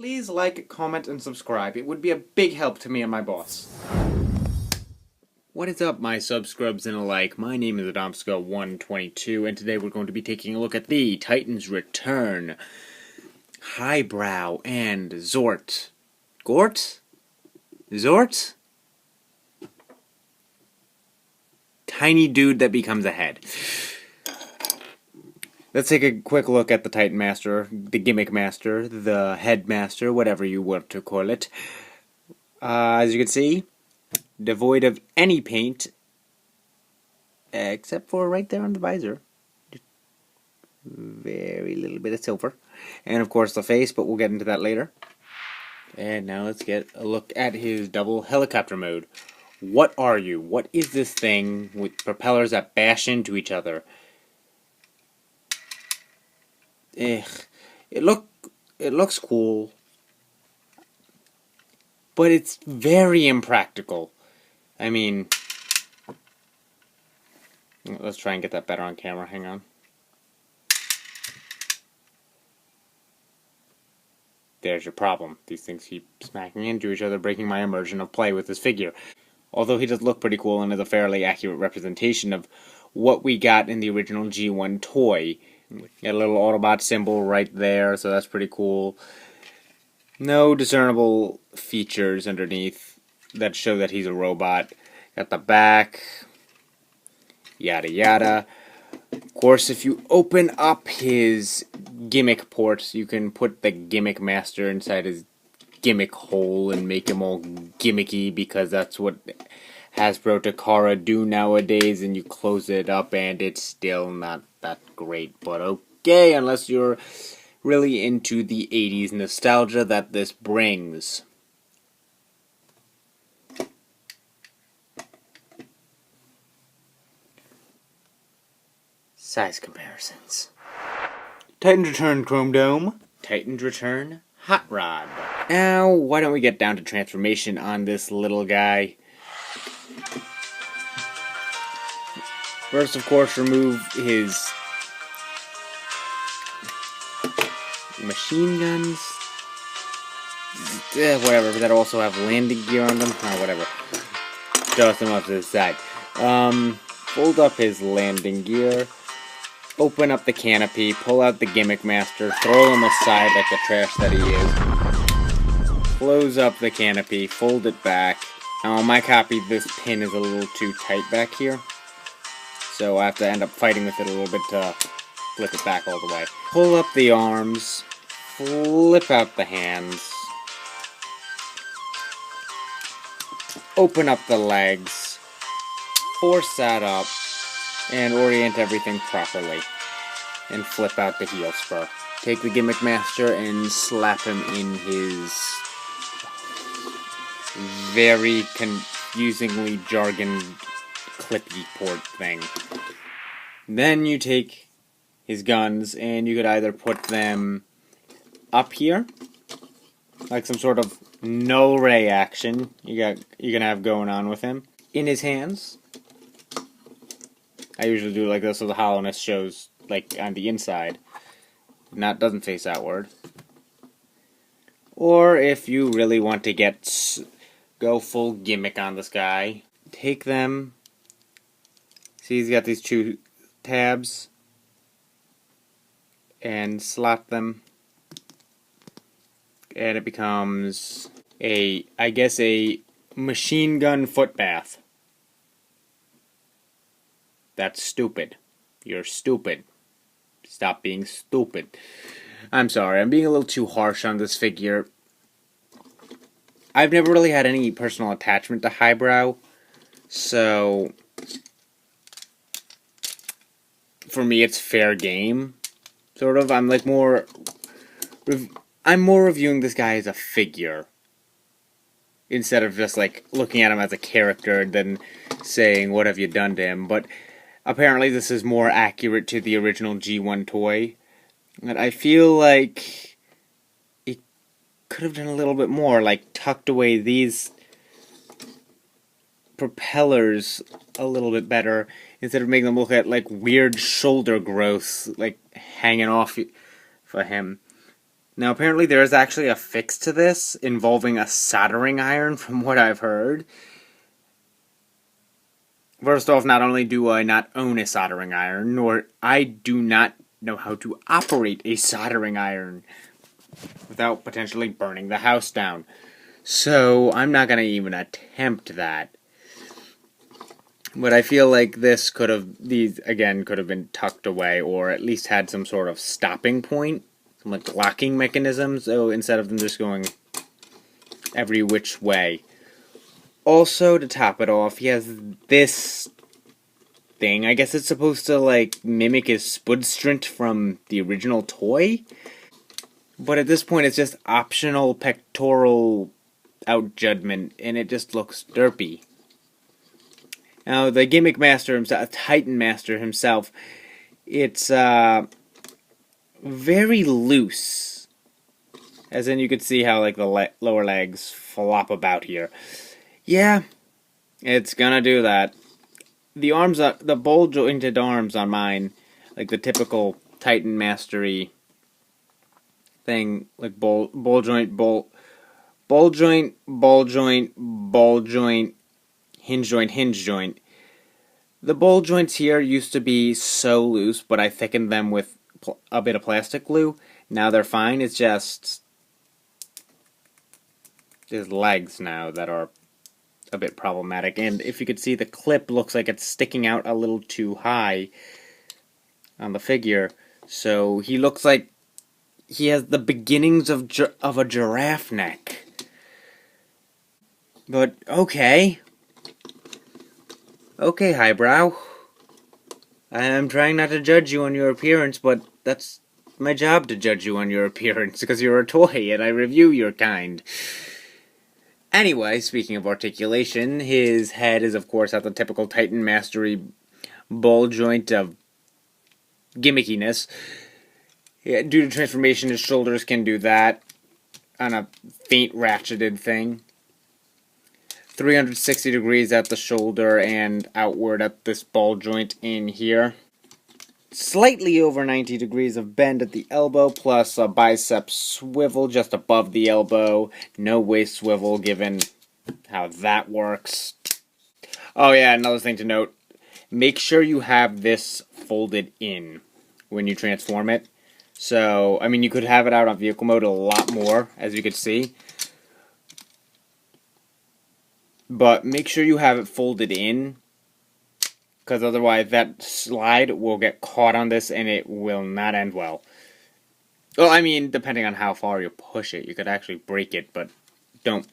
Please like, comment, and subscribe. It would be a big help to me and my boss. What is up, my subscribs and alike? My name is Adomsko122, and today we're going to be taking a look at the Titans Return, Highbrow, and Zort. Gort? Zort? Tiny dude that becomes a head. Let's take a quick look at the Titan Master, the Gimmick Master, the Headmaster, whatever you want to call it. As you can see, devoid of any paint, except for right there on the visor. Just very little bit of silver. And of course the face, but we'll get into that later. And now let's get a look at his double helicopter mode. What are you? What is this thing with propellers that bash into each other? It looks cool, but it's very impractical. I mean, let's try and get that better on camera. Hang on. There's your problem. These things keep smacking into each other, breaking my immersion of play with this figure. Although he does look pretty cool and is a fairly accurate representation of what we got in the original G1 toy. Got a little Autobot symbol right there, so that's pretty cool. No discernible features underneath that show that he's a robot. Got the back, yada yada. Of course, if you open up his gimmick ports, you can put the Gimmick Master inside his gimmick hole and make him all gimmicky, because that's what Hasbro Takara do nowadays, and you close it up and it's still not that great. But okay, unless you're really into the 80s nostalgia that this brings. Size comparisons. Titans Return Chrome Dome. Titans Return Hot Rod. Now, why don't we get down to transformation on this little guy. First, of course, remove his machine guns. Whatever, but that also have landing gear on them. Whatever. Toss them off to the side. Fold up his landing gear. Open up the canopy. Pull out the Gimmick Master. Throw him aside like the trash that he is. Close up the canopy. Fold it back. Now, on my copy, this pin is a little too tight back here, so I have to end up fighting with it a little bit to flip it back all the way. Pull up the arms, flip out the hands, open up the legs, force that up, and orient everything properly, and flip out the heel spur. Take the Gimmick Master and slap him in his very confusingly jargon clippy port thing. Then you take his guns and you could either put them up here, like some sort of no ray action you're gonna have going on with him. In his hands, I usually do it like this so the hollowness shows like on the inside, doesn't face outward. Or if you really want to go full gimmick on this guy, take them. See, he's got these two tabs, and slap them, and it becomes a machine gun foot bath. That's stupid. You're stupid. Stop being stupid. I'm sorry, I'm being a little too harsh on this figure. I've never really had any personal attachment to Highbrow, so for me it's fair game, sort of. I'm more reviewing this guy as a figure instead of just like looking at him as a character and then saying what have you done to him. But apparently this is more accurate to the original G1 toy, and I feel like could have done a little bit more, like tucked away these propellers a little bit better instead of making them look at like weird shoulder growth like hanging off for him. Now, apparently there is actually a fix to this involving a soldering iron, from what I've heard. First off, not only do I not own a soldering iron, nor I do not know how to operate a soldering iron without potentially burning the house down. So, I'm not going to even attempt that. But I feel like these could have been tucked away, or at least had some sort of stopping point, some like locking mechanism, so instead of them just going every which way. Also, to top it off, he has this thing. I guess it's supposed to, like, mimic his spudstrint from the original toy. But at this point, it's just optional pectoral outjudgment, and it just looks derpy. Now, the gimmick master himself, Titan Master himself, it's very loose. As in, you could see how, like, the lower legs flop about here. Yeah, it's gonna do that. The arms, the ball-jointed arms on mine, like the typical Titan Mastery thing, like ball joint, hinge joint. The ball joints here used to be so loose, but I thickened them with a bit of plastic glue. Now they're fine. It's just there's legs now that are a bit problematic, and if you could see, the clip looks like it's sticking out a little too high on the figure, so he looks like he has the beginnings of a giraffe neck. But okay, Highbrow, I'm trying not to judge you on your appearance, but that's my job to judge you on your appearance, because you're a toy and I review your kind. Anyway, speaking of articulation, his head is, of course, at the typical Titan Mastery ball joint of gimmickiness. Yeah, due to transformation, his shoulders can do that on a faint ratcheted thing. 360 degrees at the shoulder and outward at this ball joint in here. Slightly over 90 degrees of bend at the elbow, plus a bicep swivel just above the elbow. No waist swivel, given how that works. Oh yeah, another thing to note. Make sure you have this folded in when you transform it. So, I mean, you could have it out on vehicle mode a lot more, as you could see. But make sure you have it folded in, because otherwise that slide will get caught on this and it will not end well. Well, I mean, depending on how far you push it, you could actually break it, but don't.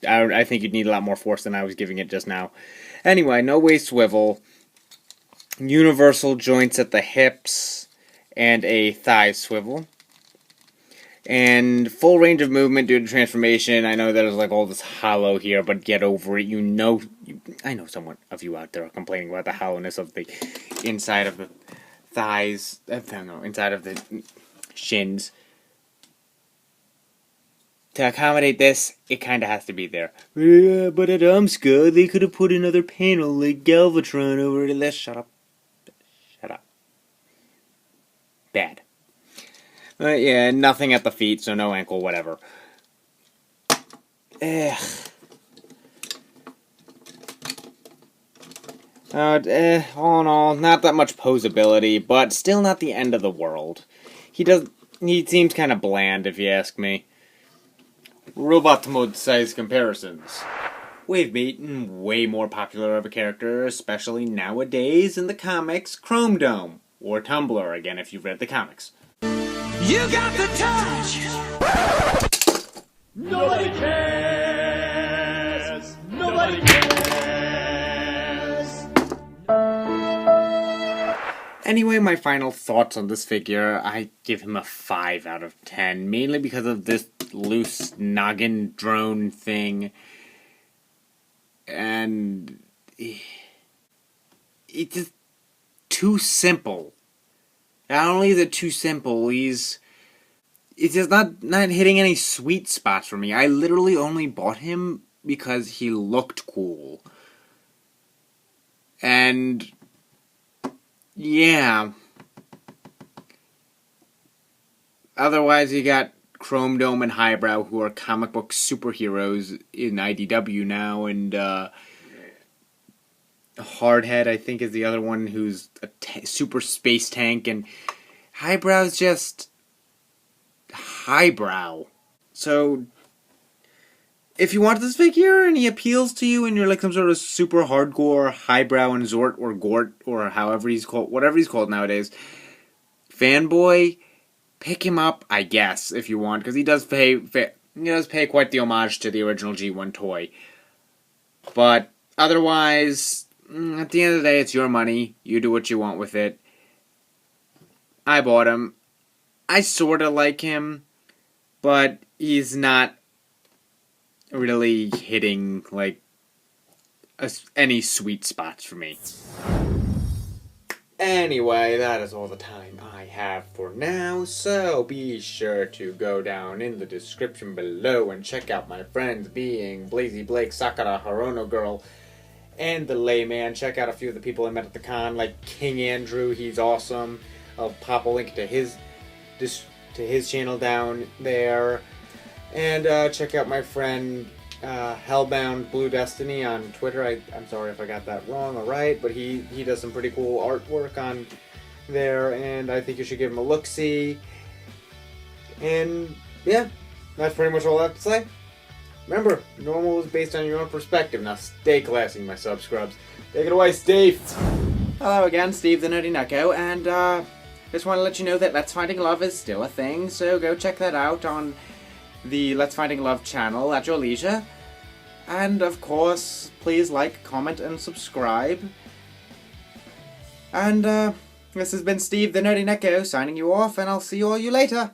I think you'd need a lot more force than I was giving it just now. Anyway, no waist swivel, universal joints at the hips, and a thigh swivel. And full range of movement due to transformation. I know there's like all this hollow here, but get over it. I know some of you out there are complaining about the hollowness of the inside of the thighs. I don't know, inside of the shins. To accommodate this, it kind of has to be there. Yeah, but at Scott, they could have put another panel like Galvatron over it. Let's shut up. Shut up. Bad. Yeah, nothing at the feet, so no ankle, whatever. Ugh. All in all, not that much posability, but still not the end of the world. He seems kind of bland, if you ask me. Robot mode size comparisons. We've beaten way more popular of a character, especially nowadays in the comics, Chrome Dome, or Tumblr, again if you've read the comics. You got the touch! Nobody cares! Nobody cares! Anyway, my final thoughts on this figure, I give him a 5 out of 10, mainly because of this loose noggin drone thing, and it's just too simple. Not only is it too simple, it's just not hitting any sweet spots for me. I literally only bought him because he looked cool. And yeah. Otherwise, you got Chrome Dome and Highbrow, who are comic book superheroes in IDW now, and Hardhead, I think, is the other one, who's a super space tank, and Highbrow's just Highbrow. So, if you want this figure and he appeals to you and you're like some sort of super hardcore Highbrow and Zort or Gort or however he's called, whatever he's called nowadays, fanboy, pick him up, I guess, if you want, because he does pay quite the homage to the original G1 toy. But otherwise, at the end of the day, it's your money. You do what you want with it. I bought him. I sort of like him, but he's not really hitting like any sweet spots for me. Anyway, that is all the time I have for now, so be sure to go down in the description below and check out my friends, being blazeeblake, Sakura, Harono Girl, and the Layman. Check out a few of the people I met at the con, like King Andrew. He's awesome. I'll pop a link to his channel down there. And check out my friend Hellbound Blue Destiny on Twitter. I'm sorry if I got that wrong or right, but he does some pretty cool artwork on there, and I think you should give him a look-see. And yeah, that's pretty much all I have to say. Remember, normal is based on your own perspective. Now stay classy, my sub-scrubs. Take it away, Steve! Hello again, Steve the Nerdy Nucko, and just want to let you know that Let's Finding Love is still a thing, so go check that out on the Let's Finding Love channel at your leisure. And of course, please like, comment, and subscribe. And this has been Steve the Nerdy Nucko signing you off, and I'll see all you later.